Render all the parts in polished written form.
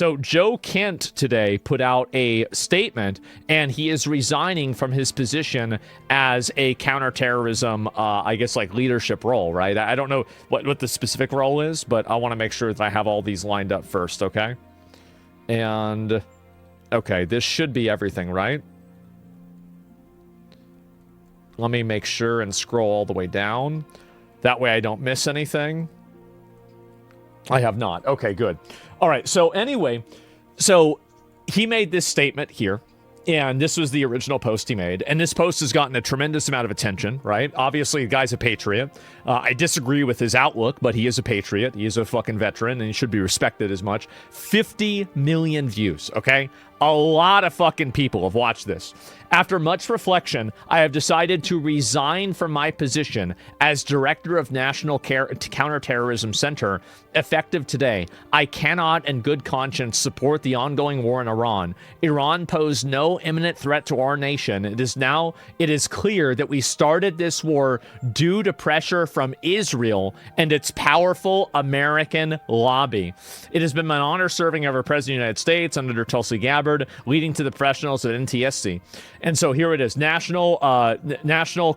So Joe Kent today put out a statement, and he is resigning from his position as a counterterrorism, I guess, like leadership role, right? I don't know what the specific role is, but I want to make sure that I have all these lined up first, okay? And, okay, this should be everything, right? Let me make sure and scroll all the way down. That way I don't miss anything. I have not. Okay, good. All right, so anyway, so he made this statement here, and this was the original post he made, and this post has gotten a tremendous amount of attention, right? Obviously, the guy's a patriot. I disagree with his outlook, but he is a patriot. He is a fucking veteran, and he should be respected as much. 50 million views, okay? A lot of fucking people have watched this. After much reflection, I have decided to resign from my position as Director of National Counterterrorism Center, effective today. I cannot, in good conscience, support the ongoing war in Iran. Iran posed no imminent threat to our nation. It is clear that we started this war due to pressure from Israel and its powerful American lobby. It has been my honor serving as President of the United States under Tulsi Gabbard, leading to the professionals at NTSC. And so here it is, National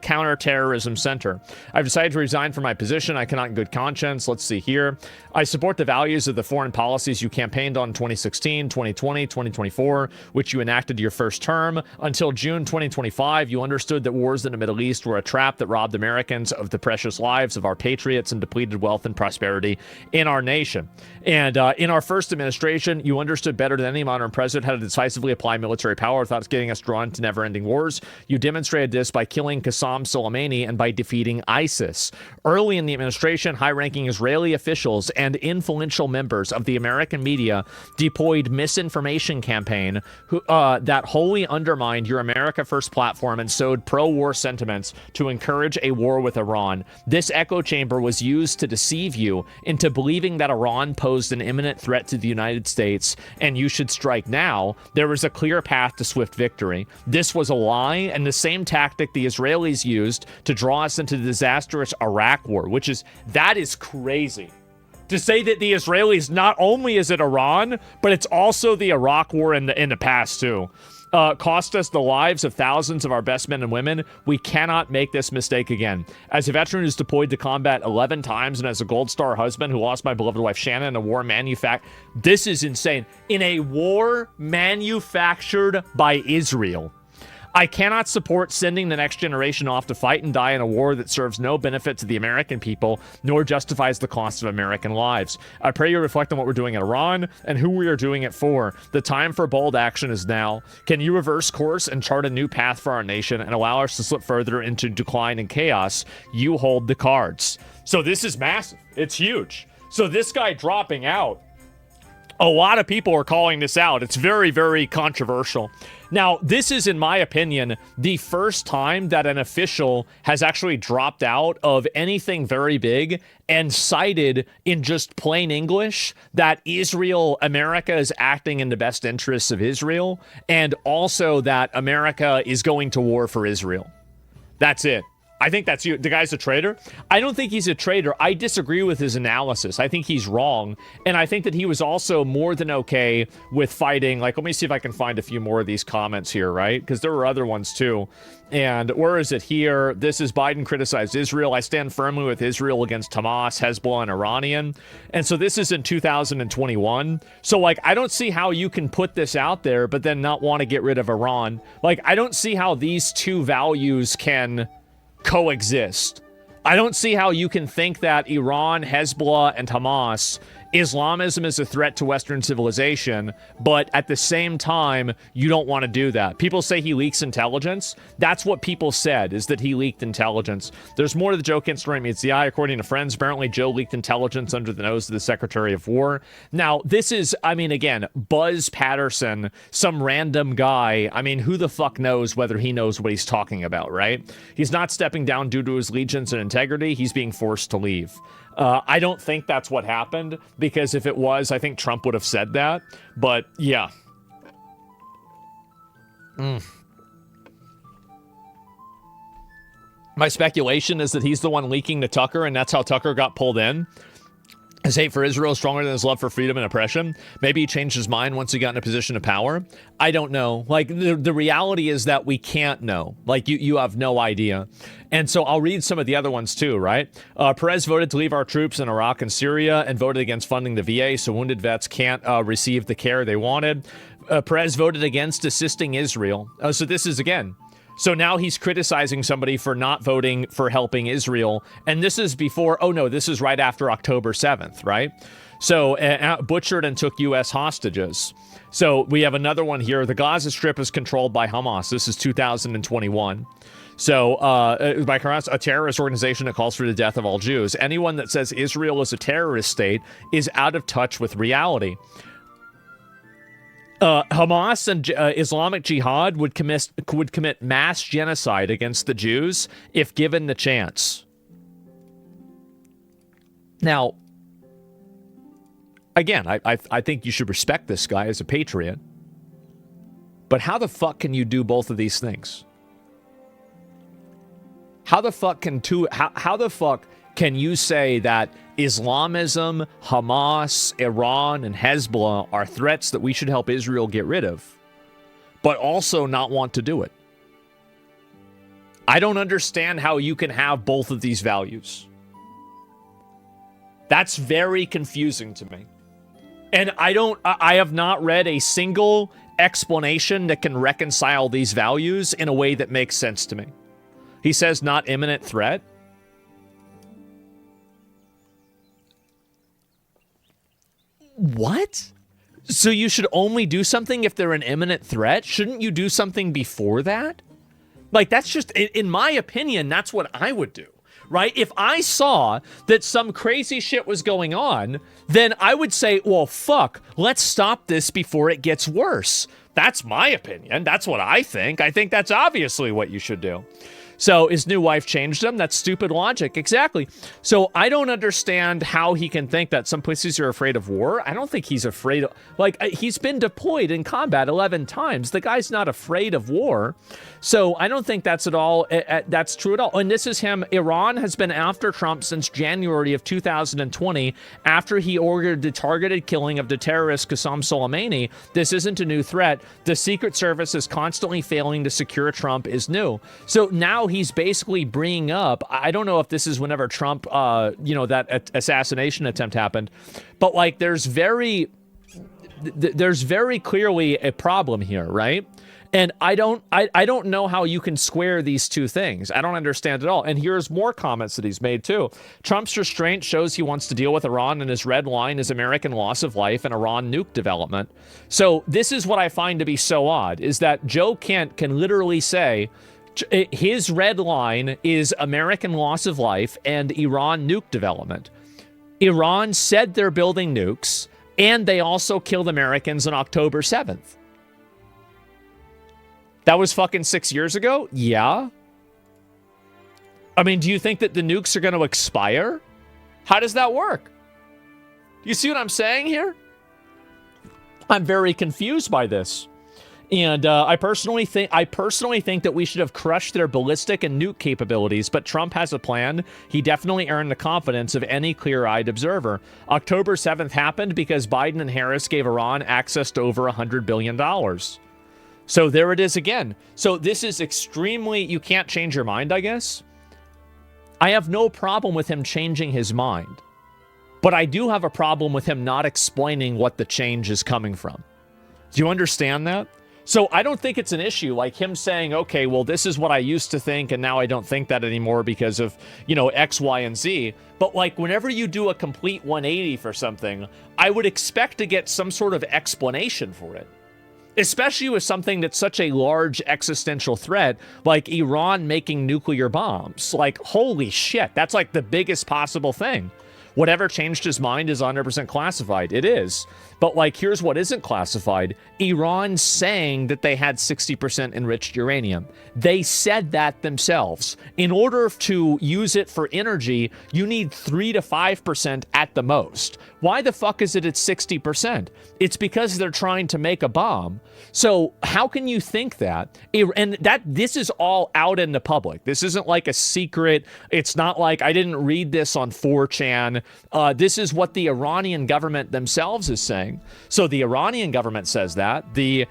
Counterterrorism Center. I've decided to resign from my position. I cannot in good conscience. Let's see here. I support the values of the foreign policies you campaigned on in 2016, 2020, 2024, which you enacted your first term. Until June 2025, you understood that wars in the Middle East were a trap that robbed Americans of the precious lives of our patriots and depleted wealth and prosperity in our nation. And in our first administration, you understood better than any modern president how to decisively apply military power without getting us drawn to never-ending wars. You demonstrated this by killing Qasem Soleimani and by defeating ISIS. Early in the administration, high-ranking Israeli officials and influential members of the American media deployed misinformation campaign that wholly undermined your America First platform and sowed pro-war sentiments to encourage a war with Iran. This echo chamber was used to deceive you into believing that Iran posed an imminent threat to the United States and you should strike now. There was a clear path to swift victory. This was a lie and the same tactic the Israelis used to draw us into the disastrous Iraq war, that is crazy. To say that the Israelis, not only is it Iran, but it's also the Iraq war in the past too. Cost us the lives of thousands of our best men and women. We cannot make this mistake again. As a veteran who's deployed to combat 11 times and as a Gold Star husband who lost my beloved wife Shannon in a war this is insane. In a war manufactured by Israel. I cannot support sending the next generation off to fight and die in a war that serves no benefit to the American people, nor justifies the cost of American lives. I pray you reflect on what we're doing in Iran and who we are doing it for. The time for bold action is now. Can you reverse course and chart a new path for our nation and allow us to slip further into decline and chaos? You hold the cards. So this is massive. It's huge. So this guy dropping out, a lot of people are calling this out. It's very, very controversial. Now, this is, in my opinion, the first time that an official has actually dropped out of anything very big and cited in just plain English that America is acting in the best interests of Israel, and also that America is going to war for Israel. That's it. I think that's you. The guy's a traitor. I don't think he's a traitor. I disagree with his analysis. I think he's wrong. And I think that he was also more than okay with fighting. Like, let me see if I can find a few more of these comments here, right? Because there were other ones too. And where is it here? This is Biden criticized Israel. I stand firmly with Israel against Hamas, Hezbollah, and Iranian. And so this is in 2021. So, like, I don't see how you can put this out there, but then not want to get rid of Iran. Like, I don't see how these two values can coexist. I don't see how you can think that Iran, Hezbollah, and Hamas, Islamism is a threat to Western civilization, but at the same time, you don't want to do that. People say he leaks intelligence. That's what people said, is that he leaked intelligence. There's more to the Joe Kent story meets the eye. According to friends, apparently Joe leaked intelligence under the nose of the Secretary of War. Now, this is, I mean, again, Buzz Patterson, some random guy. I mean, who the fuck knows whether he knows what he's talking about, right? He's not stepping down due to his allegiance and integrity. He's being forced to leave. I don't think that's what happened, because if it was, I think Trump would have said that. But, yeah. My speculation is that he's the one leaking to Tucker, and that's how Tucker got pulled in. His hate for Israel is stronger than his love for freedom and oppression. Maybe he changed his mind once he got in a position of power. I don't know. Like, the reality is that we can't know. Like, you have no idea. And so I'll read some of the other ones too, right? Perez voted to leave our troops in Iraq and Syria and voted against funding the VA so wounded vets can't receive the care they wanted. Perez voted against assisting Israel. So this is, again... So now he's criticizing somebody for not voting for helping Israel. And this is before, oh no, this is right after October 7th, right? So butchered and took U.S. hostages. So we have another one here. The Gaza Strip is controlled by Hamas. This is 2021. So by Hamas, a terrorist organization that calls for the death of all Jews. Anyone that says Israel is a terrorist state is out of touch with reality. Hamas and Islamic Jihad would commit mass genocide against the Jews if given the chance. Now, again, I think you should respect this guy as a patriot. But how the fuck can you do both of these things? How the fuck can you say that Islamism, Hamas, Iran, and Hezbollah are threats that we should help Israel get rid of, but also not want to do it? I don't understand how you can have both of these values. That's very confusing to me. And I have not read a single explanation that can reconcile these values in a way that makes sense to me. He says not imminent threat. What? So you should only do something if they're an imminent threat? Shouldn't you do something before that? Like, that's just, in my opinion, that's what I would do, right? If I saw that some crazy shit was going on, then I would say, well, fuck, let's stop this before it gets worse. That's my opinion. That's what I think. I think that's obviously what you should do. So his new wife changed him. That's stupid logic. Exactly. So I don't understand how he can think that some pussies are afraid of war. I don't think he's afraid of, like, he's been deployed in combat 11 times. The guy's not afraid of war. So I don't think that's at all, that's true at all. And this is him. Iran has been after Trump since January of 2020 after he ordered the targeted killing of the terrorist Qasem Soleimani. This isn't a new threat. The Secret Service is constantly failing to secure Trump is new. So now he's basically bringing up, I don't know if this is whenever Trump, that assassination attempt happened, but like there's very clearly a problem here, right? And I don't know how you can square these two things. I don't understand at all. And here's more comments that he's made too. Trump's restraint shows he wants to deal with Iran, and his red line is American loss of life and Iran nuke development. So this is what I find to be so odd, is that Joe Kent can literally say, his red line is American loss of life and Iran nuke development. Iran said they're building nukes, and they also killed Americans on October 7th. That was fucking 6 years ago? Yeah. I mean, do you think that the nukes are going to expire? How does that work? You see what I'm saying here? I'm very confused by this. And I personally think that we should have crushed their ballistic and nuke capabilities, but Trump has a plan. He definitely earned the confidence of any clear-eyed observer. October 7th happened because Biden and Harris gave Iran access to over $100 billion. So there it is again. So this is extremely, you can't change your mind, I guess. I have no problem with him changing his mind, but I do have a problem with him not explaining what the change is coming from. Do you understand that? So I don't think it's an issue like him saying, okay, well, this is what I used to think, and now I don't think that anymore because of, X, Y, and Z. But like whenever you do a complete 180 for something, I would expect to get some sort of explanation for it. Especially with something that's such a large existential threat, like Iran making nuclear bombs. Like, holy shit, that's like the biggest possible thing. Whatever changed his mind is 100% classified. It is. But like, here's what isn't classified. Iran saying that they had 60% enriched uranium. They said that themselves. In order to use it for energy, you need 3 to 5% at the most. Why the fuck is it at 60%? It's because they're trying to make a bomb. So how can you think that? And this is all out in the public. This isn't like a secret. It's not like I didn't read this on 4chan this is what the Iranian government themselves is saying. So the Iranian government says that. The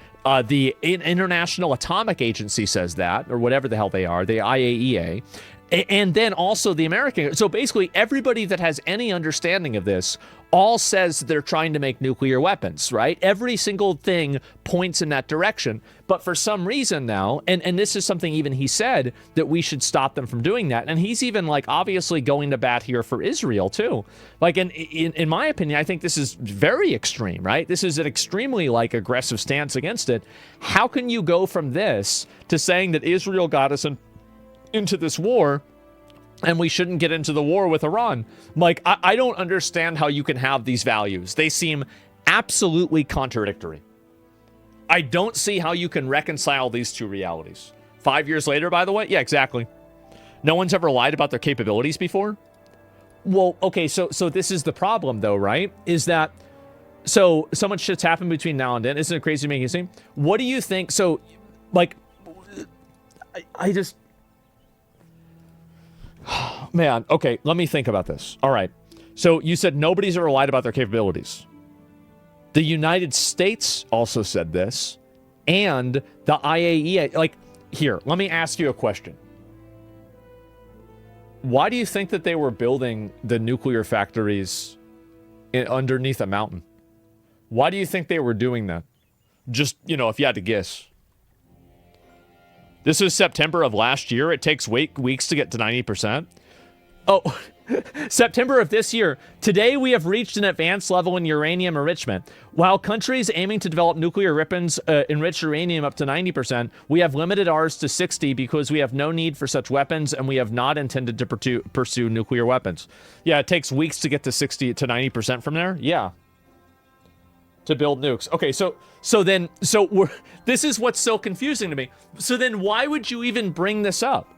International Atomic Agency says that, or whatever the hell they are, the IAEA. And then also the American. So basically everybody that has any understanding of this all says they're trying to make nuclear weapons, right? Every single thing points in that direction. But for some reason now, and this is something even he said, that we should stop them from doing that. And he's even like obviously going to bat here for Israel too. Like in my opinion, I think this is very extreme, right? This is an extremely like aggressive stance against it. How can you go from this to saying that Israel got us into this war and we shouldn't get into the war with Iran? Like, I don't understand how you can have these values. They seem absolutely contradictory. I don't see how you can reconcile these two realities. 5 years later, by the way? Yeah, exactly. No one's ever lied about their capabilities before? Well, okay, so this is the problem, though, right? Is that, so much shit's happened between now and then. Isn't it crazy making it seem? What do you think? So, like, I just... Man, okay, let me think about this. All right. So you said nobody's ever lied about their capabilities. The United States also said this, and the IAEA. Like, here, let me ask you a question. Why do you think that they were building the nuclear factories underneath a mountain? Why do you think they were doing that? Just, you know, if you had to guess. This is September of last year. It takes weeks to get to 90%. Oh, September of this year. Today, we have reached an advanced level in uranium enrichment. While countries aiming to develop nuclear weapons enrich uranium up to 90%, we have limited ours to 60 because we have no need for such weapons and we have not intended to pursue nuclear weapons. Yeah, it takes weeks to get to 60 to 90% from there. Yeah. To build nukes. Okay, so this is what's so confusing to me. So then why would you even bring this up?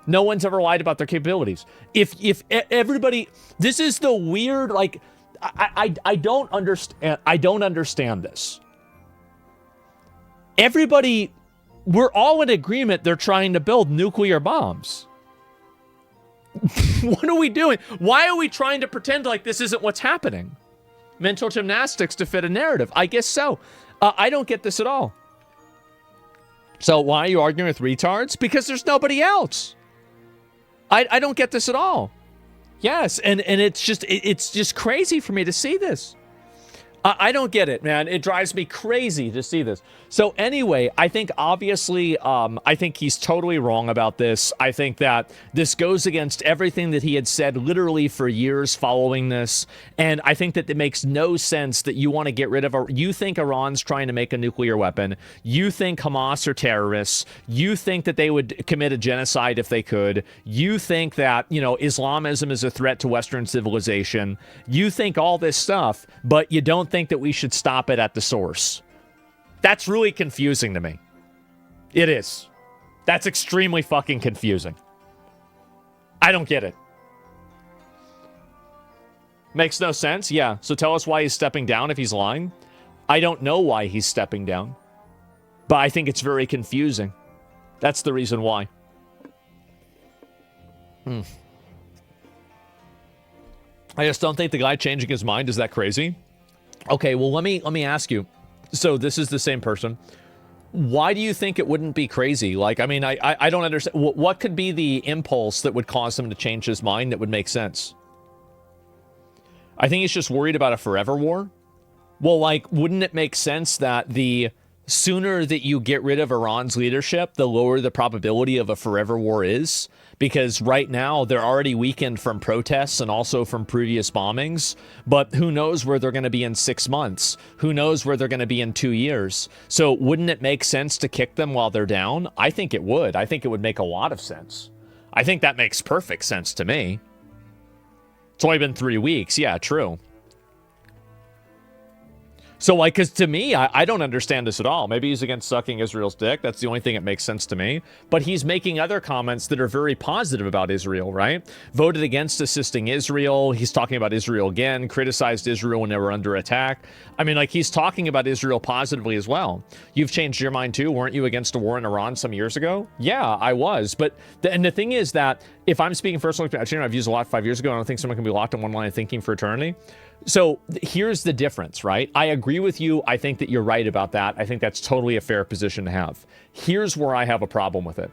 No one's ever lied about their capabilities. If everybody, this is the weird, like, I don't understand this. Everybody, we're all in agreement they're trying to build nuclear bombs. What are we doing? Why are we trying to pretend like this isn't what's happening? Mental gymnastics to fit a narrative. I guess so. I don't get this at all. So why are you arguing with retards? Because there's nobody else. I don't get this at all. Yes, and it's just crazy for me to see this. I don't get it, man. It drives me crazy to see this. So anyway, I think obviously, I think he's totally wrong about this. I think that this goes against everything that he had said literally for years following this. And I think that it makes no sense that you want to get rid of, you think Iran's trying to make a nuclear weapon. You think Hamas are terrorists. You think that they would commit a genocide if they could. You think that, you know, Islamism is a threat to Western civilization. You think all this stuff, but you don't think that we should stop it at the source. That's really confusing to me. It is. That's extremely fucking confusing. I don't get it. Makes no sense? Yeah. So tell us why he's stepping down if he's lying. I don't know why he's stepping down. But I think it's very confusing. That's the reason why. I just don't think the guy changing his mind is that crazy. Okay, well, let me ask you. So this is the same person. Why do you think it wouldn't be crazy? Like, I mean, I don't understand. What could be the impulse that would cause him to change his mind that would make sense? I think he's just worried about a forever war. Well, like, wouldn't it make sense that the sooner that you get rid of Iran's leadership, the lower the probability of a forever war is? Because right now they're already weakened from protests and also from previous bombings. But who knows where they're going to be in 6 months? Who knows where they're going to be in 2 years? So wouldn't it make sense to kick them while they're down? I think it would. I think it would make a lot of sense. I think that makes perfect sense to me. It's only been 3 weeks. Yeah, true. So, like, because to me, I don't understand this at all. Maybe he's against sucking Israel's dick. That's the only thing that makes sense to me. But he's making other comments that are very positive about Israel, right? Voted against assisting Israel. He's talking about Israel again, criticized Israel when they were under attack. I mean, like, he's talking about Israel positively as well. You've changed your mind too. Weren't you against a war in Iran some years ago? Yeah, I was. But, and the thing is that if I'm speaking personally, I've used a lot 5 years ago. I don't think someone can be locked in one line of thinking for eternity. So here's the difference, right? I agree with you. I think that you're right about that. I think that's totally a fair position to have. Here's where I have a problem with it.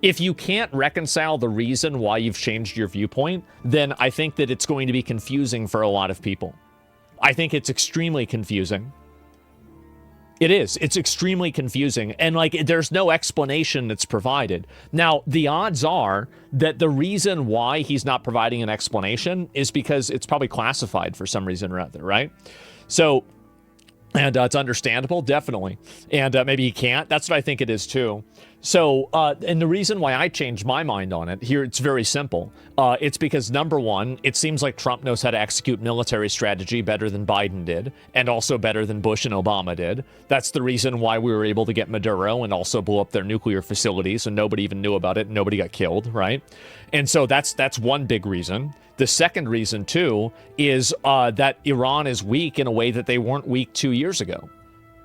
If you can't reconcile the reason why you've changed your viewpoint, then I think that it's going to be confusing for a lot of people. I think it's extremely confusing. It is. It's extremely confusing. And like, there's no explanation that's provided. Now, the odds are that the reason why he's not providing an explanation is because it's probably classified for some reason or other, right? So, and it's understandable, definitely. And maybe he can't. That's what I think it is too. So, and the reason why I changed my mind on it, here it's very simple. It's because, number one, it seems like Trump knows how to execute military strategy better than Biden did, and also better than Bush and Obama did. That's the reason why we were able to get Maduro and also blow up their nuclear facilities, and nobody even knew about it, and nobody got killed, right? And so that's one big reason. The second reason, too, is that Iran is weak in a way that they weren't weak 2 years ago.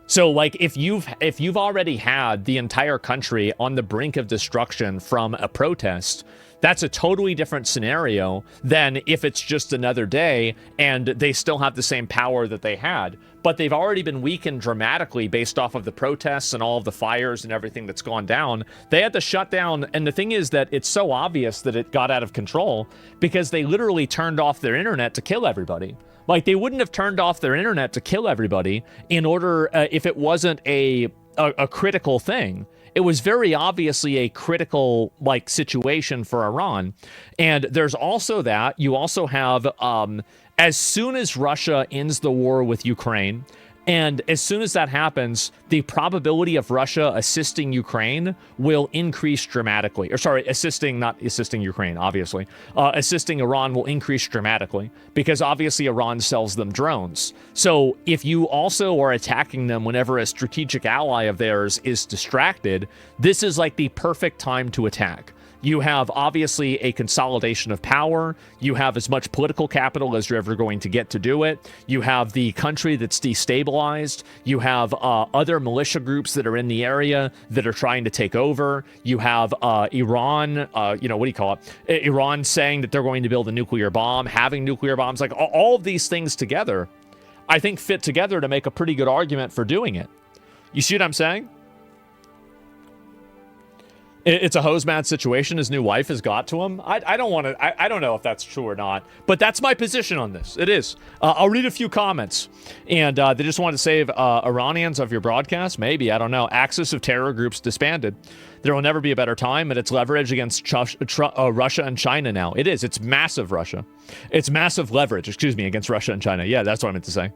So, like, if you've already had the entire country on the brink of destruction from a protest, that's a totally different scenario than if it's just another day and they still have the same power that they had. But they've already been weakened dramatically based off of the protests and all of the fires and everything that's gone down. They had to shut down, and the thing is that it's so obvious that it got out of control because they literally turned off their internet to kill everybody. Like, they wouldn't have turned off their internet to kill everybody in order, if it wasn't a critical thing. It was very obviously a critical, like, situation for Iran. And there's also that. You also have, as soon as Russia ends the war with Ukraine, and as soon as that happens, the probability of Russia assisting Ukraine will increase dramatically. Or sorry, not assisting Ukraine, obviously. Assisting Iran will increase dramatically because obviously Iran sells them drones. So if you also are attacking them whenever a strategic ally of theirs is distracted, this is like the perfect time to attack. You have obviously a consolidation of power. You have as much political capital as you're ever going to get to do it. You have the country that's destabilized. You have other militia groups that are in the area that are trying to take over. You have Iran, Iran saying that they're going to build a nuclear bomb, having nuclear bombs. Like, all of these things together, I think fit together to make a pretty good argument for doing it. You see what I'm saying? It's a hose mad situation. His new wife has got to him. I don't want to. I don't know if that's true or not, but that's my position on this. It is. I'll read a few comments, and they just want to save Iranians of your broadcast. Maybe, I don't know. Axis of terror groups disbanded. There will never be a better time, and it's leverage against Russia and China now. It is. It's massive Russia. It's massive leverage. Against Russia and China. Yeah, that's what I meant to say.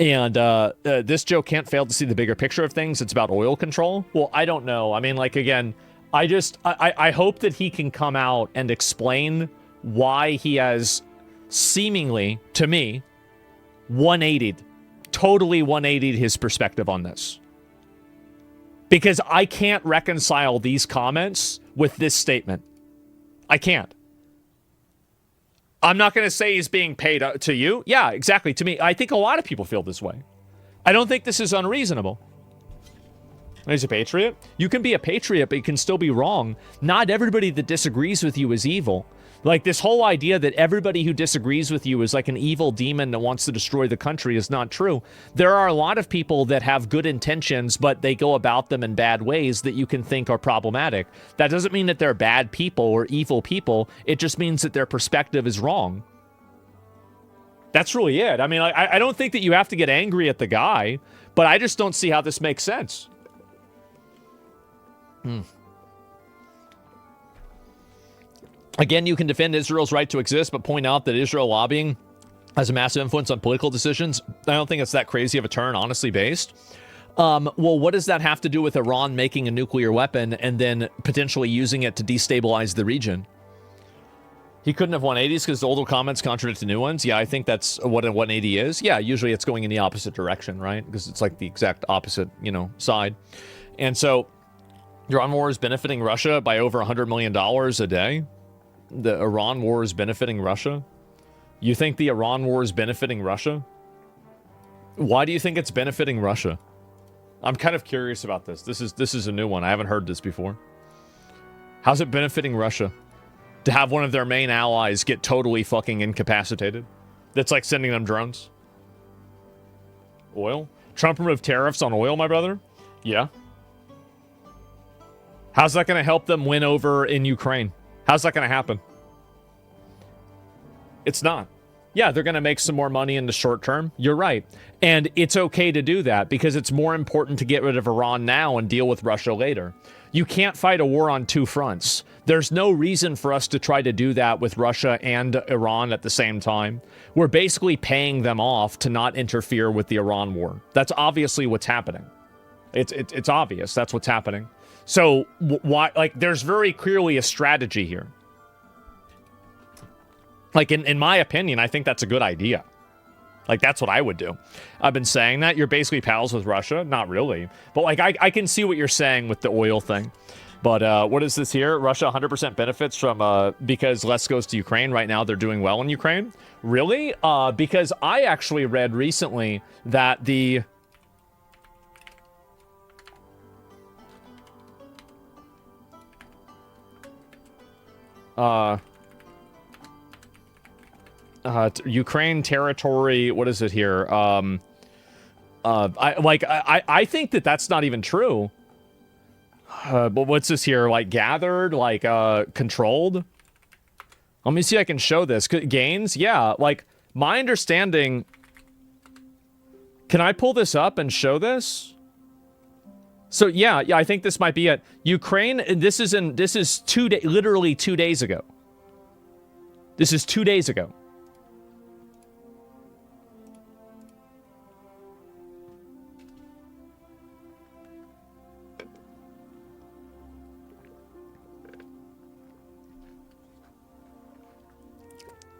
And this Joe can't fail to see the bigger picture of things. It's about oil control. Well, I don't know. I mean, like, again. I hope that he can come out and explain why he has seemingly, to me, totally 180'd his perspective on this. Because I can't reconcile these comments with this statement. I can't. I'm not going to say he's being paid to you. Yeah, exactly. To me, I think a lot of people feel this way. I don't think this is unreasonable. He's a patriot. You can be a patriot, but you can still be wrong. Not everybody that disagrees with you is evil. Like, this whole idea that everybody who disagrees with you is like an evil demon that wants to destroy the country is not true. There are a lot of people that have good intentions, but they go about them in bad ways that you can think are problematic. That doesn't mean that they're bad people or evil people. It just means that their perspective is wrong. That's really it. I mean, I don't think that you have to get angry at the guy, but I just don't see how this makes sense. Again, you can defend Israel's right to exist, but point out that Israel lobbying has a massive influence on political decisions. I don't think it's that crazy of a turn, honestly based. Well, what does that have to do with Iran making a nuclear weapon and then potentially using it to destabilize the region? He couldn't have 180s because the older comments contradict the new ones. Yeah, I think that's what a 180 is. Yeah, usually it's going in the opposite direction, right? Because it's like the exact opposite, side. And so Iran war is benefiting Russia by over $100 million a day. The Iran war is benefiting Russia. You think the Iran war is benefiting Russia? Why do you think it's benefiting Russia? I'm kind of curious about this. This is a new one. I haven't heard this before. How's it benefiting Russia? to have one of their main allies get totally fucking incapacitated. That's like sending them drones. Oil? Trump removed tariffs on oil, my brother? Yeah. How's that going to help them win over in Ukraine? How's that going to happen? It's not. Yeah, they're going to make some more money in the short term. You're right. And it's okay to do that because it's more important to get rid of Iran now and deal with Russia later. You can't fight a war on two fronts. There's no reason for us to try to do that with Russia and Iran at the same time. We're basically paying them off to not interfere with the Iran war. That's obviously what's happening. It's obvious that's what's happening. So why, like, there's very clearly a strategy here. Like, in my opinion, I think that's a good idea. Like, that's what I would do. I've been saying that. You're basically pals with Russia. Not really. But, like, I can see what you're saying with the oil thing. But what is this here? Russia 100% benefits from, because less goes to Ukraine. Right now, they're doing well in Ukraine. Really? Because I actually read recently that the... Ukraine territory, what is it here? I think that that's not even true. But what's this here? Like gathered, like controlled? Let me see if I can show this. Gains? Yeah, like my understanding. Can I pull this up and show this? So yeah, I think this might be it. Ukraine, this is literally 2 days ago. This is 2 days ago.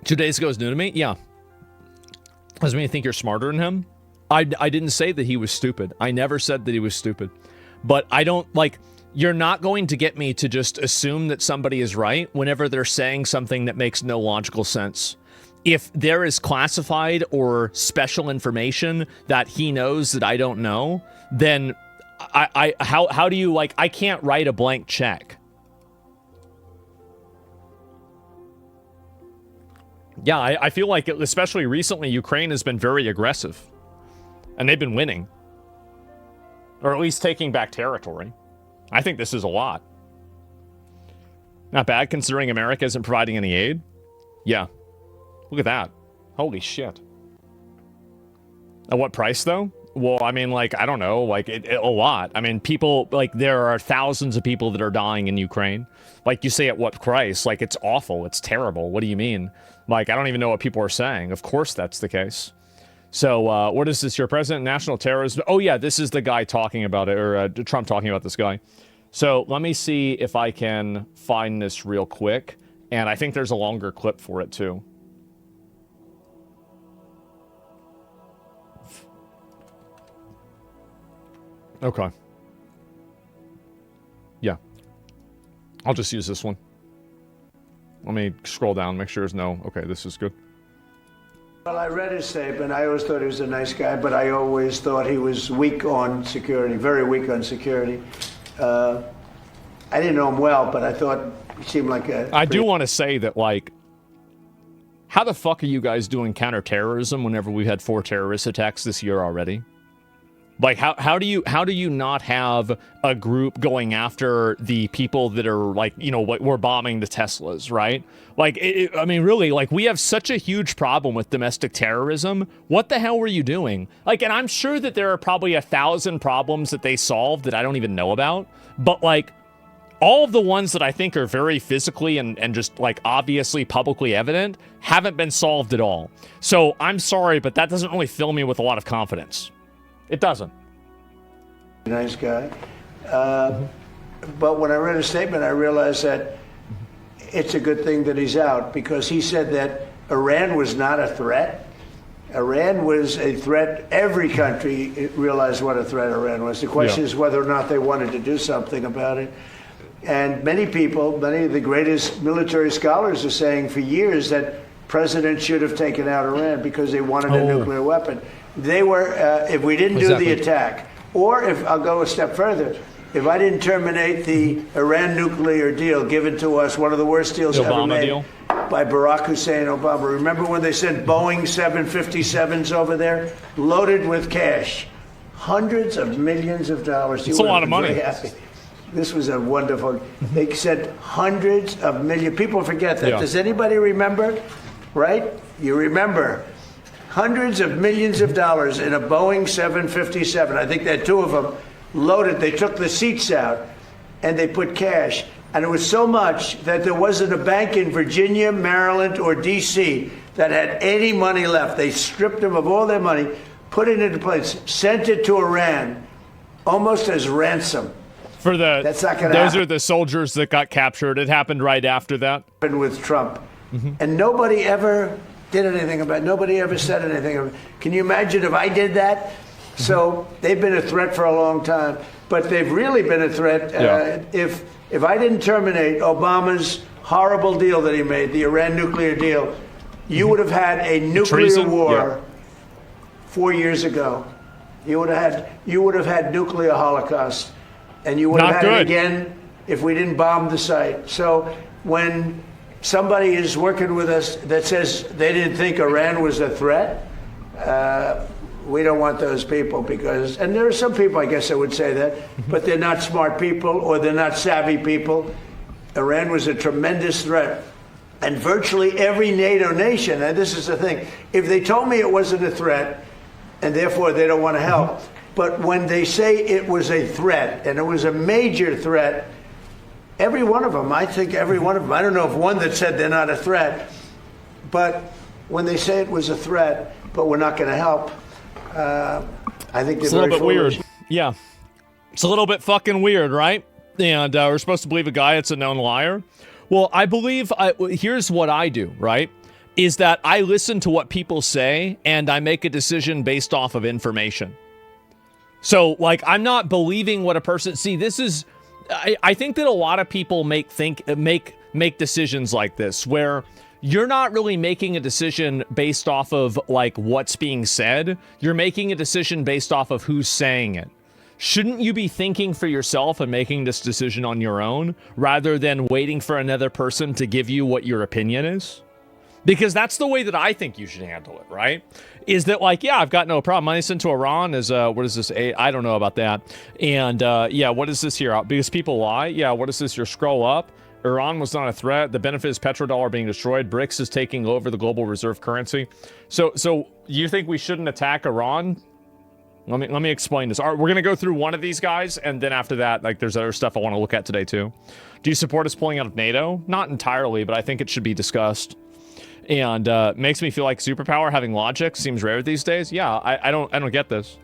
Two days ago is new to me? Yeah. Doesn't mean you think you're smarter than him. I didn't say that he was stupid. I never said that he was stupid. But I don't, like, you're not going to get me to just assume that somebody is right whenever they're saying something that makes no logical sense. If there is classified or special information that he knows that I don't know, then how do you, like, I can't write a blank check. Yeah, I feel like, especially recently, Ukraine has been very aggressive. And they've been winning. Or at least taking back territory. I think this is a lot. Not bad, considering America isn't providing any aid. Yeah. Look at that. Holy shit. At what price, though? Well, I mean, like, I don't know. Like, a lot. I mean, people, like, there are thousands of people that are dying in Ukraine. Like, you say at what price? Like, it's awful. It's terrible. What do you mean? Like, I don't even know what people are saying. Of course that's the case. So, what is this? Your president, national terrorism? Oh, yeah, this is the guy talking about it, or Trump talking about this guy. So, let me see if I can find this real quick. And I think there's a longer clip for it, too. Okay. Yeah. I'll just use this one. Let me scroll down, make sure there's no... Okay, this is good. Well, I read his statement. I always thought he was a nice guy, but I always thought he was weak on security, very weak on security. I didn't know him well, but I thought he seemed like a... I do want to say that, like, how the fuck are you guys doing counterterrorism whenever we've had 4 terrorist attacks this year already? Like, how do you not have a group going after the people that are, like, you know, what we're bombing the Teslas, right? Like, I mean, really, like, we have such a huge problem with domestic terrorism. What the hell were you doing? Like, and I'm sure that there are probably 1,000 problems that they solved that I don't even know about. But, like, all of the ones that I think are very physically and just, like, obviously publicly evident haven't been solved at all. So, I'm sorry, but that doesn't really fill me with a lot of confidence. It doesn't. Nice guy. But when I read his statement, I realized that it's a good thing that he's out, because he said that Iran was not a threat. Iran was a threat. Every country realized what a threat Iran was. The question is whether or not they wanted to do something about it. And many people, many of the greatest military scholars are saying for years that presidents should have taken out Iran because they wanted a nuclear weapon. They were, if we didn't do the attack, or if I'll go a step further, if I didn't terminate the Iran nuclear deal given to us, one of the worst deals ever made deal? by Barack Hussein Obama. Remember when they sent Boeing 757s over there loaded with cash? Hundreds of millions of dollars. It's a lot of money. Very happy. This was a wonderful. They said hundreds of millions. People forget that. Yeah. Does anybody remember? Right? You remember. Hundreds of millions of dollars in a Boeing 757. I think they had two of them loaded. They took the seats out and they put cash. And it was so much that there wasn't a bank in Virginia, Maryland, or D.C. that had any money left. They stripped them of all their money, put it into place, sent it to Iran, almost as ransom. For the That's not gonna those happen. are the soldiers that got captured. It happened right after that. With Trump. And nobody ever did anything about it. Nobody ever said anything about it. Can you imagine if I did that? So they've been a threat for a long time, but they've really been a threat. If I didn't terminate Obama's horrible deal that he made, the Iran nuclear deal, you would have had a nuclear Treason? war 4 years ago. You would have had nuclear holocaust, and you would have Not had it good. again if we didn't bomb the site. So when somebody is working with us that says they didn't think Iran was a threat, we don't want those people because, and there are some people, I guess I would say that, but they're not smart people or they're not savvy people. Iran was a tremendous threat. And virtually every NATO nation, and this is the thing, if they told me it wasn't a threat, and therefore they don't want to help, but when they say it was a threat, and it was a major threat, every one of them, I think every one of them, I don't know of one that said they're not a threat, but when they say it was a threat, but we're not going to help, I think It's a they're little very bit foolish. weird. Yeah. It's a little bit fucking weird, right? And we're supposed to believe a guy that's a known liar. Well, I believe, here's what I do, right? Is that I listen to what people say and I make a decision based off of information. So, like, I'm not believing what a person, see, this is, I think that a lot of people make decisions like this where you're not really making a decision based off of like what's being said. You're making a decision based off of who's saying it. Shouldn't you be thinking for yourself and making this decision on your own rather than waiting for another person to give you what your opinion is? Because that's the way that I think you should handle it, right? Is that like, yeah, I've got no problem. Money sent to Iran is, what is this? I don't know about that. And yeah, what is this here? Because people lie. Yeah, what is this here? Scroll up. Iran was not a threat. The benefit is petrodollar being destroyed. BRICS is taking over the global reserve currency. So you think we shouldn't attack Iran? Let me explain this. All right, we're going to go through one of these guys, and then after that, like, there's other stuff I want to look at today, too. Do you support us pulling out of NATO? Not entirely, but I think it should be discussed. And makes me feel like superpower having logic seems rare these days. Yeah, I don't get this.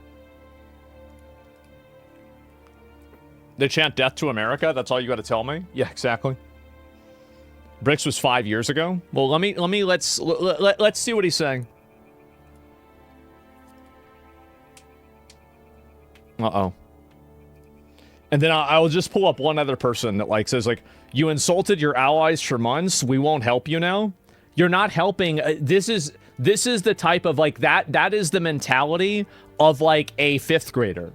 They chant death to America? That's all you got to tell me? Yeah, exactly. BRICS was 5 years ago. Well, let's see what he's saying. Uh-oh. And then I'll just pull up one other person that like says like, you insulted your allies for months. We won't help you now. You're not helping. This is the type of like that is the mentality of like a fifth grader.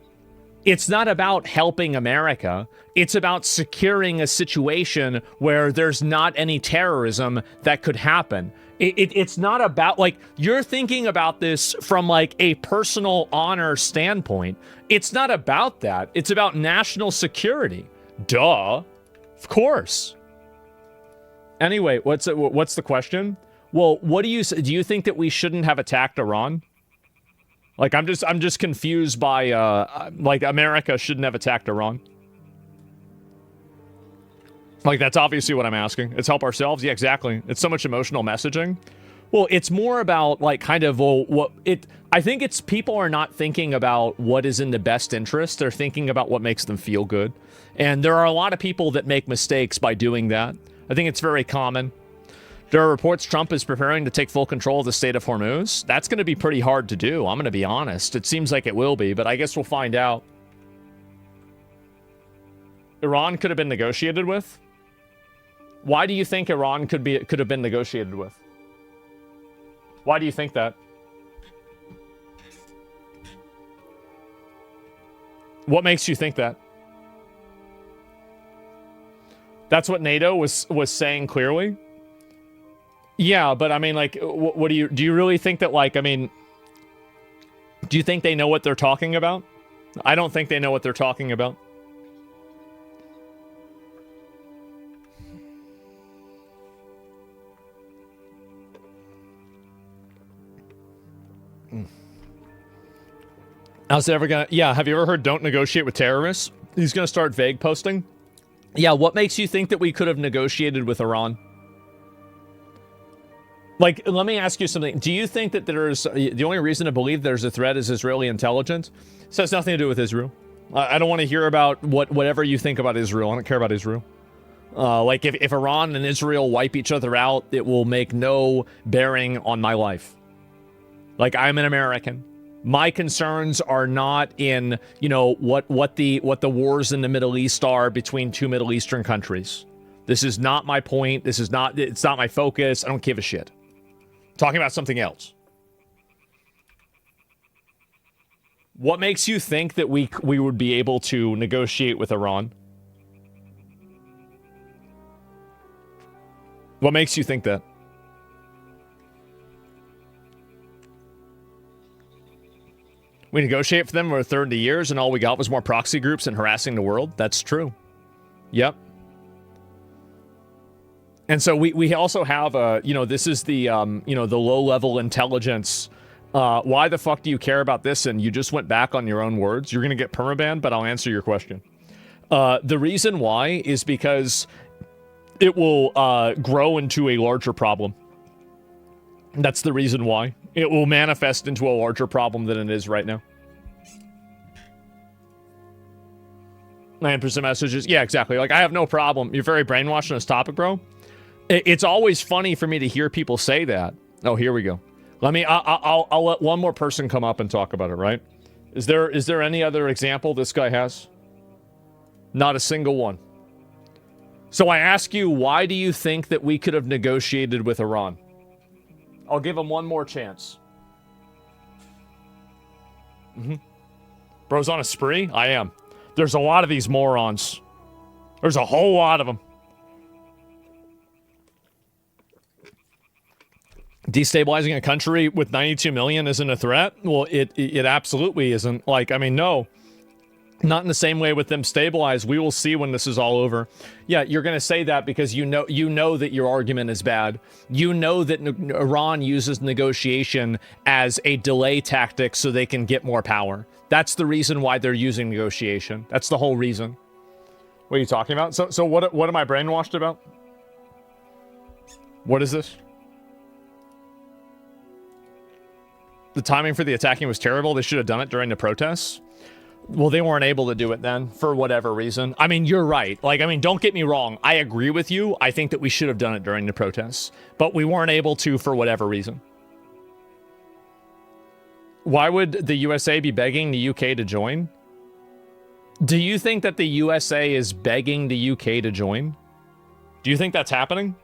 It's not about helping America. It's about securing a situation where there's not any terrorism that could happen. It's not about like you're thinking about this from like a personal honor standpoint. It's not about that. It's about national security. Duh. Of course. Anyway, what's the question? Well, what do you think that we shouldn't have attacked Iran? Like I'm just confused by like America shouldn't have attacked Iran. Like that's obviously what I'm asking. It's help ourselves. Yeah, exactly. It's so much emotional messaging. Well, it's more about like kind of I think it's people are not thinking about what is in the best interest. They're thinking about what makes them feel good. And there are a lot of people that make mistakes by doing that. I think it's very common. There are reports Trump is preparing to take full control of the state of Hormuz. That's going to be pretty hard to do. I'm going to be honest. It seems like it will be, but I guess we'll find out. Iran could have been negotiated with? Why do you think Iran could have been negotiated with? Why do you think that? What makes you think that? That's what NATO was saying clearly. Yeah, but I mean, like, what do you really think that, like, I mean, do you think they know what they're talking about? I don't think they know what they're talking about. How's it ever gonna... Yeah, have you ever heard don't negotiate with terrorists? He's gonna start vague posting. Yeah, what makes you think that we could have negotiated with Iran? Like, let me ask you something. Do you think that there's... The only reason to believe there's a threat is Israeli intelligence? This has nothing to do with Israel. I don't want to hear about whatever you think about Israel. I don't care about Israel. Like, if Iran and Israel wipe each other out, it will make no bearing on my life. Like, I'm an American. My concerns are not in, you know, what the wars in the Middle East are between two Middle Eastern countries. This is not my point. It's not my focus. I don't give a shit. I'm talking about something else. What makes you think that we would be able to negotiate with Iran? What makes you think that? We negotiate for them for 30 years and all we got was more proxy groups and harassing the world? That's true. Yep. And so we also have, you know, this is the, you know, the low-level intelligence. Why the fuck do you care about this? And you just went back on your own words. You're going to get permabanned, but I'll answer your question. The reason why is because it will grow into a larger problem. That's the reason why. It will manifest into a larger problem than it is right now. 9% messages. Yeah, exactly. Like, I have no problem. You're very brainwashed on this topic, bro. It's always funny for me to hear people say that. Oh, here we go. I'll let one more person come up and talk about it, right? Is there any other example this guy has? Not a single one. So I ask you, why do you think that we could have negotiated with Iran? I'll give him one more chance. Bro's on a spree? I am. There's a lot of these morons. There's a whole lot of them. Destabilizing a country with 92 million isn't a threat? Well, it absolutely isn't. Like, I mean, no. Not in the same way with them stabilized. We will see when this is all over. Yeah, you're going to say that because you know that your argument is bad. You know that Iran uses negotiation as a delay tactic so they can get more power. That's the reason why they're using negotiation. That's the whole reason. What are you talking about? So what am I brainwashed about? What is this? The timing for the attacking was terrible. They should have done it during the protests. Well, they weren't able to do it then, for whatever reason. I mean, you're right. Like, I mean, don't get me wrong. I agree with you. I think that we should have done it during the protests. But we weren't able to for whatever reason. Why would the USA be begging the UK to join? Do you think that the USA is begging the UK to join? Do you think that's happening?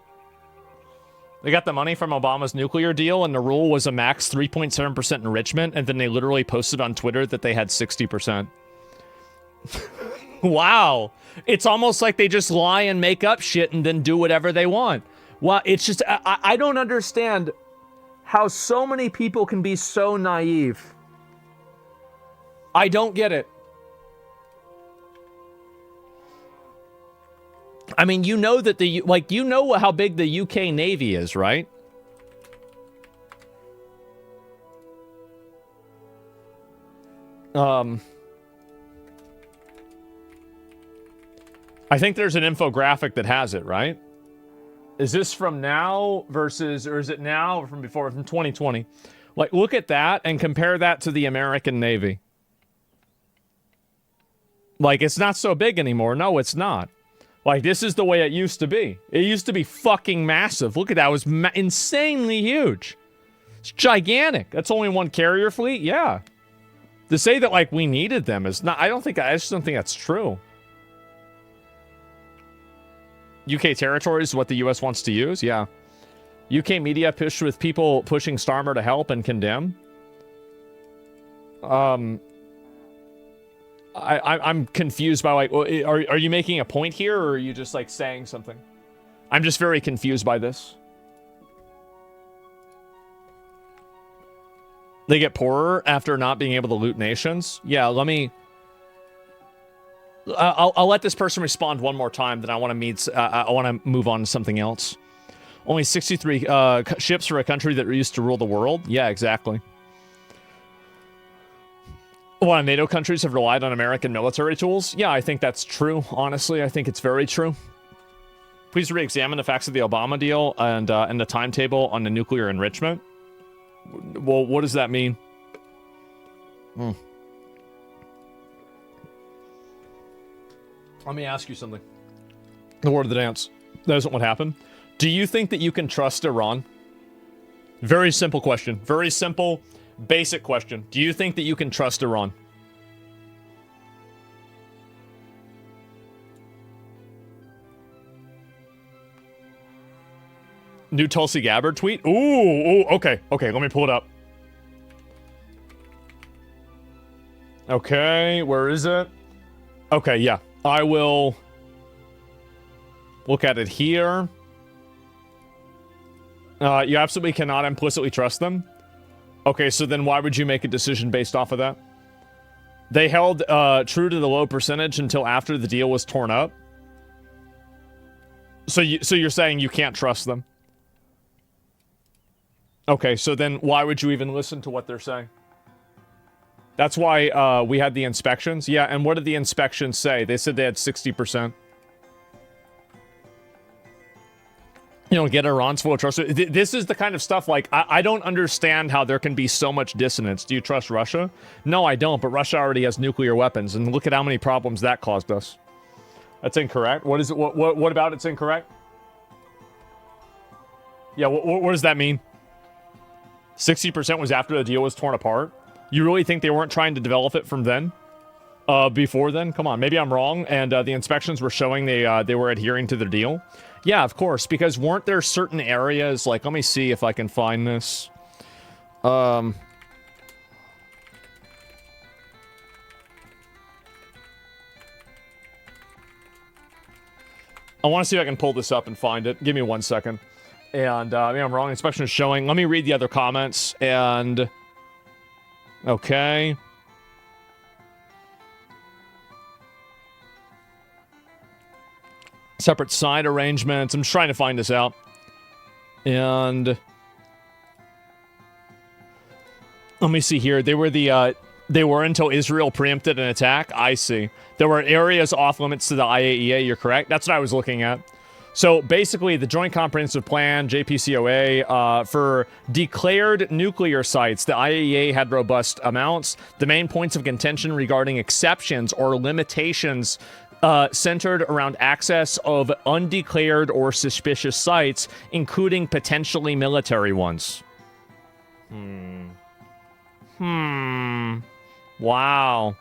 They got the money from Obama's nuclear deal, and the rule was a max 3.7% enrichment, and then they literally posted on Twitter that they had 60%. Wow. It's almost like they just lie and make up shit and then do whatever they want. Well, it's just, I don't understand how so many people can be so naive. I don't get it. I mean, you know that you know how big the UK Navy is, right? I think there's an infographic that has it, right? Is this from now versus, or is it now or from before, from 2020? Like, look at that and compare that to the American Navy. Like, it's not so big anymore. No, it's not. Like, this is the way it used to be. It used to be fucking massive. Look at that. It was insanely huge. It's gigantic. That's only one carrier fleet? Yeah. To say that, like, we needed them is not... I just don't think that's true. UK territories is what the US wants to use? Yeah. UK media pushed with people pushing Starmer to help and condemn. I'm confused by, like, are you making a point here, or are you just, like, saying something? I'm just very confused by this. They get poorer after not being able to loot nations? Yeah, let me... I'll let this person respond one more time, then I want to move on to something else. Only 63 ships for a country that used to rule the world? Yeah, exactly. A lot of NATO countries have relied on American military tools. Yeah, I think that's true. Honestly, I think it's very true. Please re-examine the facts of the Obama deal and the timetable on the nuclear enrichment. Well, what does that mean? Let me ask you something. The word of the dance. That isn't what happened. Do you think that you can trust Iran? Very simple question. Very simple, basic question. Do you think that you can trust Iran? New Tulsi Gabbard tweet? Ooh, okay, let me pull it up. Okay, where is it? Okay, yeah. I will look at it here. You absolutely cannot implicitly trust them. Okay, so then why would you make a decision based off of that? They held true to the low percentage until after the deal was torn up. So you're saying you can't trust them? Okay, so then why would you even listen to what they're saying? That's why we had the inspections. Yeah, and what did the inspections say? They said they had 60%. You know, get Iran's full of trust. This is the kind of stuff, like, I don't understand how there can be so much dissonance. Do you trust Russia? No, I don't, but Russia already has nuclear weapons, and look at how many problems that caused us. That's incorrect. What is it? What about it's incorrect? Yeah, what does that mean? 60% was after the deal was torn apart? You really think they weren't trying to develop it from then? Before then? Come on, maybe I'm wrong, and the inspections were showing they were adhering to the deal? Yeah, of course, because weren't there certain areas, like, let me see if I can find this. I want to see if I can pull this up and find it. Give me 1 second. And, maybe I'm wrong. Inspection is showing. Let me read the other comments, and... Okay. Separate side arrangements. I'm just trying to find this out. And... let me see here. They were until Israel preempted an attack. I see. There were areas off limits to the IAEA. You're correct. That's what I was looking at. So basically, the Joint Comprehensive Plan, JPCOA, for declared nuclear sites, the IAEA had robust amounts. The main points of contention regarding exceptions or limitations centered around access of undeclared or suspicious sites, including potentially military ones. Wow.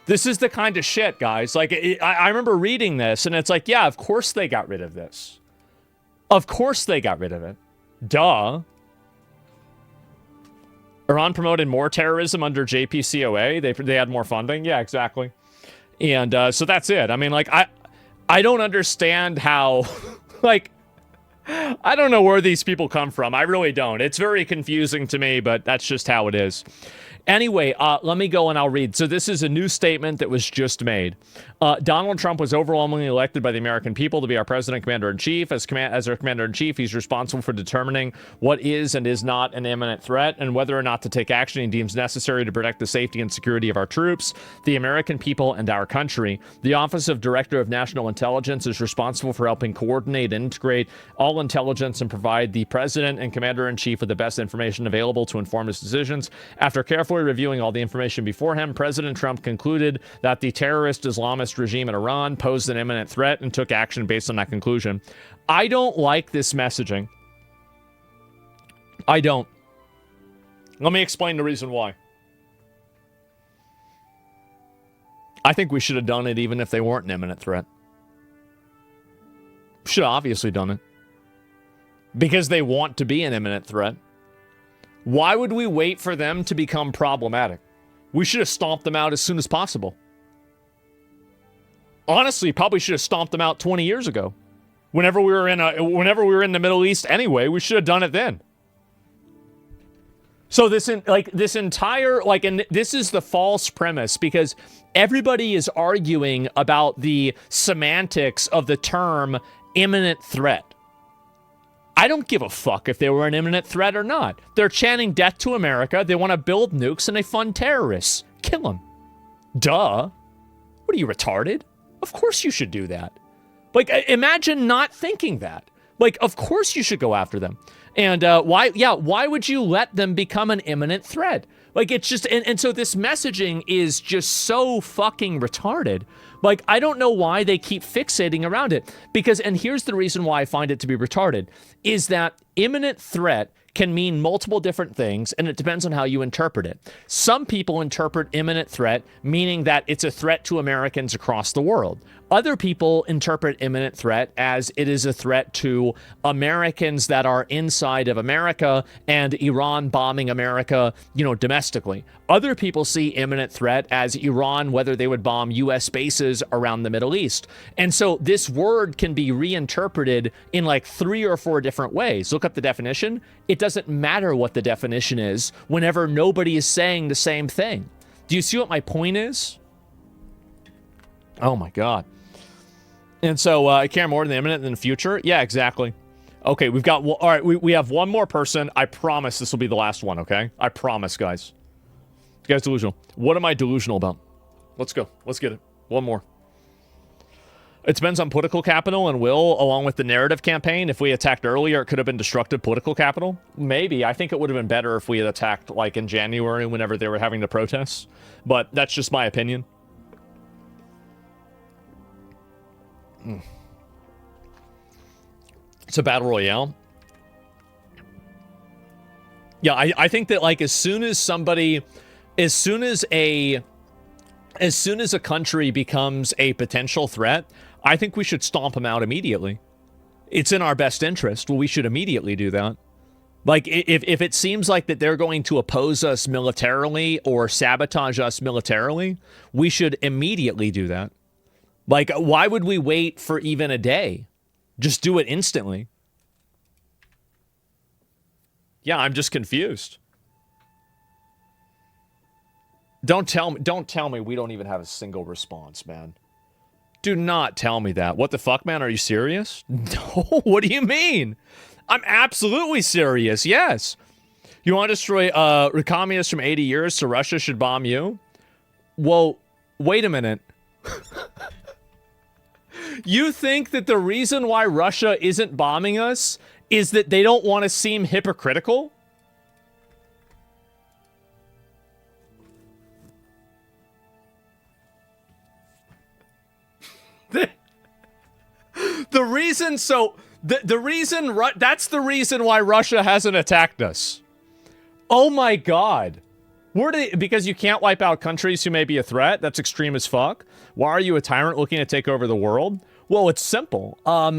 This is the kind of shit, guys. Like, I remember reading this, and it's like, yeah, of course they got rid of this. Of course they got rid of it. Duh. Iran promoted more terrorism under JPCOA. They had more funding. Yeah, exactly. And so that's it. I mean, like, I don't understand how, like, I don't know where these people come from. I really don't. It's very confusing to me, but that's just how it is. Anyway, let me go and I'll read. So this is a new statement that was just made. Donald Trump was overwhelmingly elected by the American people to be our president commander-in-chief. As our commander-in-chief, he's responsible for determining what is and is not an imminent threat and whether or not to take action he deems necessary to protect the safety and security of our troops, the American people, and our country. The Office of Director of National Intelligence is responsible for helping coordinate and integrate all intelligence and provide the president and commander-in-chief with the best information available to inform his decisions. After carefully reviewing all the information before him, President Trump concluded that the terrorist Islamist regime in Iran posed an imminent threat and took action based on that conclusion. I don't like this messaging. I don't. Let me explain the reason why. I think we should have done it even if they weren't an imminent threat. Should have obviously done it. Because they want to be an imminent threat. Why would we wait for them to become problematic? We should have stomped them out as soon as possible. Honestly, probably should have stomped them out 20 years ago. Whenever we were in the Middle East anyway, we should have done it then. So this entire and this is the false premise, because everybody is arguing about the semantics of the term imminent threat. I don't give a fuck if they were an imminent threat or not. They're chanting death to America. They want to build nukes and they fund terrorists. Kill them. Duh. What are you, retarded? Of course you should do that. Like, imagine not thinking that. Like, of course you should go after them. And why would you let them become an imminent threat? Like, it's just, and so this messaging is just so fucking retarded. Like, I don't know why they keep fixating around it. Because, and here's the reason why I find it to be retarded, is that imminent threat can mean multiple different things, and it depends on how you interpret it. Some people interpret imminent threat meaning that it's a threat to Americans across the world. Other people interpret imminent threat as it is a threat to Americans that are inside of America and Iran bombing America, domestically. Other people see imminent threat as Iran, whether they would bomb U.S. bases around the Middle East. And so this word can be reinterpreted in like 3 or 4 different ways. Look up the definition. It doesn't matter what the definition is whenever nobody is saying the same thing. Do you see what my point is? Oh my God. And so I care more than the imminent than the future. Yeah, exactly. Okay, we've got, all right, we have one more person. I promise this will be the last one, okay? I promise, guys. You guys delusional. What am I delusional about? Let's go. Let's get it. One more. It depends on political capital and will, along with the narrative campaign. If we attacked earlier, it could have been destructive political capital. Maybe. I think it would have been better if we had attacked, like, in January whenever they were having the protests. But that's just my opinion. It's a battle royale. Yeah, I think that, like, as soon as a country becomes a potential threat, I think we should stomp them out immediately. It's in our best interest. Well, we should immediately do that. Like, if it seems like that they're going to oppose us militarily or sabotage us militarily, we should immediately do that. Like, why would we wait for even a day? Just do it instantly. Yeah, I'm just confused. Don't tell me we don't even have a single response, man. Do not tell me that. What the fuck, man? Are you serious? No, what do you mean? I'm absolutely serious, yes. You want to destroy communists from 80 years so Russia should bomb you? Well, wait a minute. You think that the reason why Russia isn't bombing us is that they don't want to seem hypocritical? That's the reason why Russia hasn't attacked us. Oh my God. Because you can't wipe out countries who may be a threat? That's extreme as fuck. Why are you a tyrant looking to take over the world? Well, it's simple.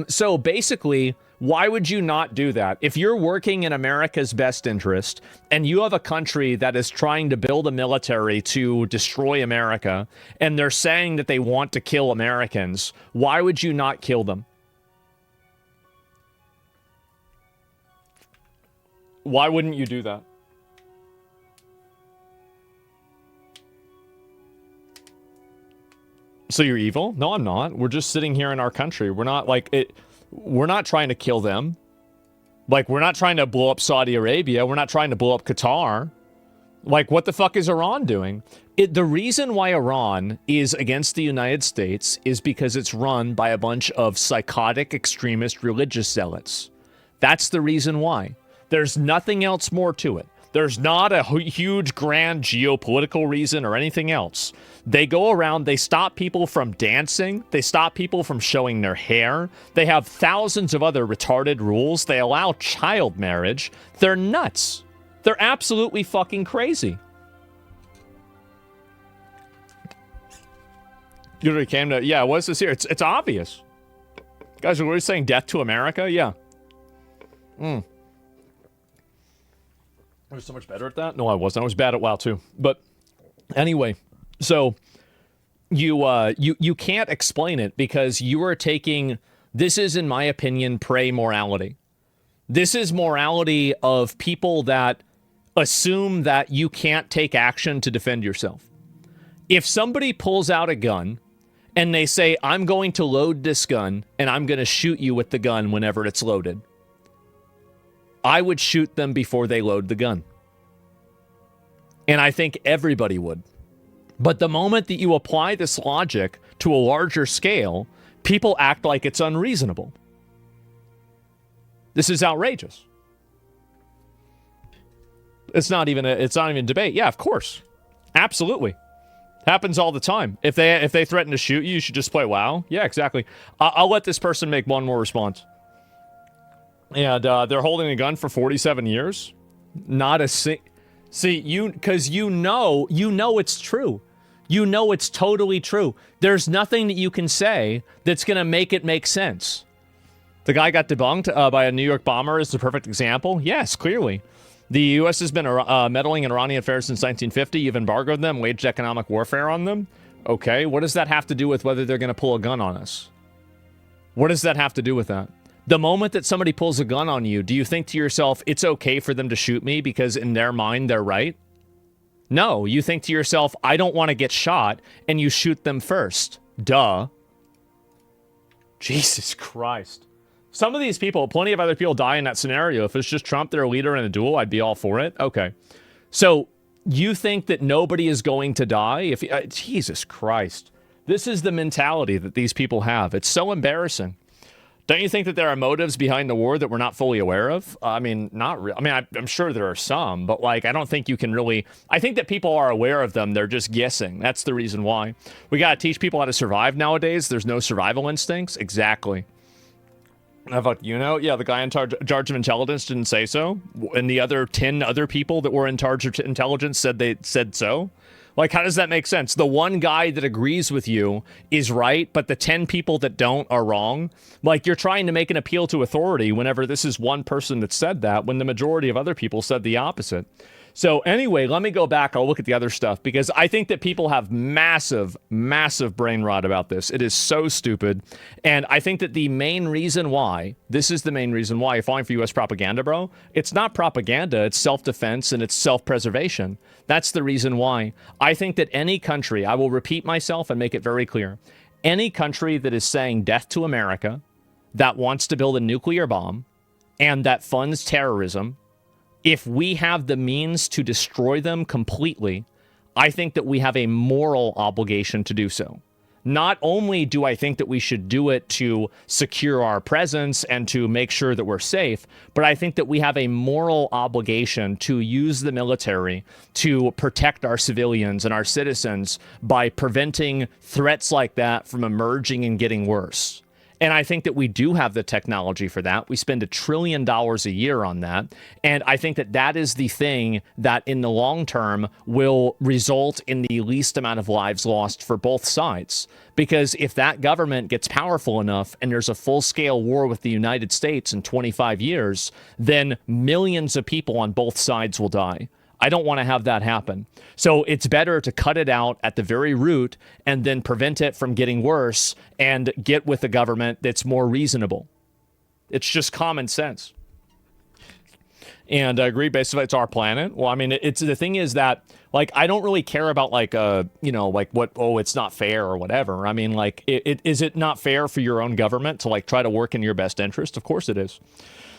So basically, why would you not do that? If you're working in America's best interest and you have a country that is trying to build a military to destroy America and they're saying that they want to kill Americans, why would you not kill them? Why wouldn't you do that? So you're evil? No, I'm not. We're just sitting here in our country. We're not like it. We're not trying to kill them. Like, we're not trying to blow up Saudi Arabia. We're not trying to blow up Qatar. Like, what the fuck is Iran doing? The reason why Iran is against the United States is because it's run by a bunch of psychotic extremist religious zealots. That's the reason why. There's nothing else more to it. There's not a huge, grand geopolitical reason or anything else. They go around, they stop people from dancing, they stop people from showing their hair, they have thousands of other retarded rules, they allow child marriage. They're nuts. They're absolutely fucking crazy. You already came to, yeah, what's this here? It's obvious. Guys, are we saying death to America? Yeah. I was so much better at that? No, I wasn't. I was bad at WoW too. But anyway, so you can't explain it because you are taking, this is, in my opinion, prey morality. This is morality of people that assume that you can't take action to defend yourself. If somebody pulls out a gun and they say, I'm going to load this gun and I'm going to shoot you with the gun whenever it's loaded, I would shoot them before they load the gun. And I think everybody would. But the moment that you apply this logic to a larger scale, people act like it's unreasonable. This is outrageous. It's not even a debate. Yeah, of course. Absolutely. Happens all the time. If they threaten to shoot you, you should just play WoW. Yeah, exactly. I'll let this person make one more response. And they're holding a gun for 47 years. Not a See, because you know it's true. You know it's totally true. There's nothing that you can say that's going to make it make sense. The guy got debunked by a New York bomber is the perfect example. Yes, clearly. The U.S. has been meddling in Iranian affairs since 1950. You've embargoed them, waged economic warfare on them. Okay, what does that have to do with whether they're going to pull a gun on us? What does that have to do with that? The moment that somebody pulls a gun on you, do you think to yourself, it's okay for them to shoot me because in their mind they're right? No, you think to yourself, I don't want to get shot, and you shoot them first. Duh. Jesus Christ. Some of these people, plenty of other people die in that scenario. If it's just Trump, their leader in a duel, I'd be all for it. Okay. So you think that nobody is going to die? If Jesus Christ. This is the mentality that these people have. It's so embarrassing. Don't you think that there are motives behind the war that we're not fully aware of? I mean, not really. I mean, I'm sure there are some, but like, I don't think you can really. I think that people are aware of them. They're just guessing. That's the reason why. We got to teach people how to survive nowadays. There's no survival instincts. Exactly. How about, yeah, the guy in charge of intelligence didn't say so. And the other 10 other people that were in charge of intelligence said so. Like, how does that make sense? The one guy that agrees with you is right, but the 10 people that don't are wrong. Like, you're trying to make an appeal to authority whenever this is one person that said that, when the majority of other people said the opposite. So anyway, let me go back. I'll look at the other stuff because I think that people have massive, massive brain rot about this. It is so stupid. And I think that the main reason why, this is the main reason why you're falling for U.S. propaganda, bro. It's not propaganda. It's self-defense and it's self-preservation. That's the reason why. I think that any country, I will repeat myself and make it very clear, any country that is saying death to America, that wants to build a nuclear bomb, and that funds terrorism, if we have the means to destroy them completely, I think that we have a moral obligation to do so. Not only do I think that we should do it to secure our presence and to make sure that we're safe, but I think that we have a moral obligation to use the military to protect our civilians and our citizens by preventing threats like that from emerging and getting worse. And I think that we do have the technology for that. We spend $1 trillion a year on that. And I think that that is the thing that in the long term will result in the least amount of lives lost for both sides. Because if that government gets powerful enough and there's a full-scale war with the United States in 25 years, then millions of people on both sides will die. I don't want to have that happen. So it's better to cut it out at the very root and then prevent it from getting worse and get with a government that's more reasonable. It's just common sense. And I agree, basically, it's our planet. Well, I mean, it's the thing is that, like, I don't really care about, like, like what, it's not fair or whatever. I mean, like, is it not fair for your own government to, like, try to work in your best interest? Of course it is.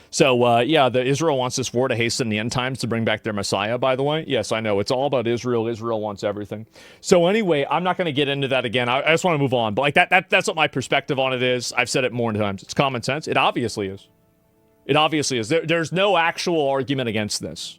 So, yeah, Israel wants this war to hasten the end times to bring back their Messiah, by the way. Yes, I know. It's all about Israel. Israel wants everything. So anyway, I'm not going to get into that again. I just want to move on. But like that's what my perspective on it is. I've said it more times. It's common sense. It obviously is. It obviously is. There's no actual argument against this.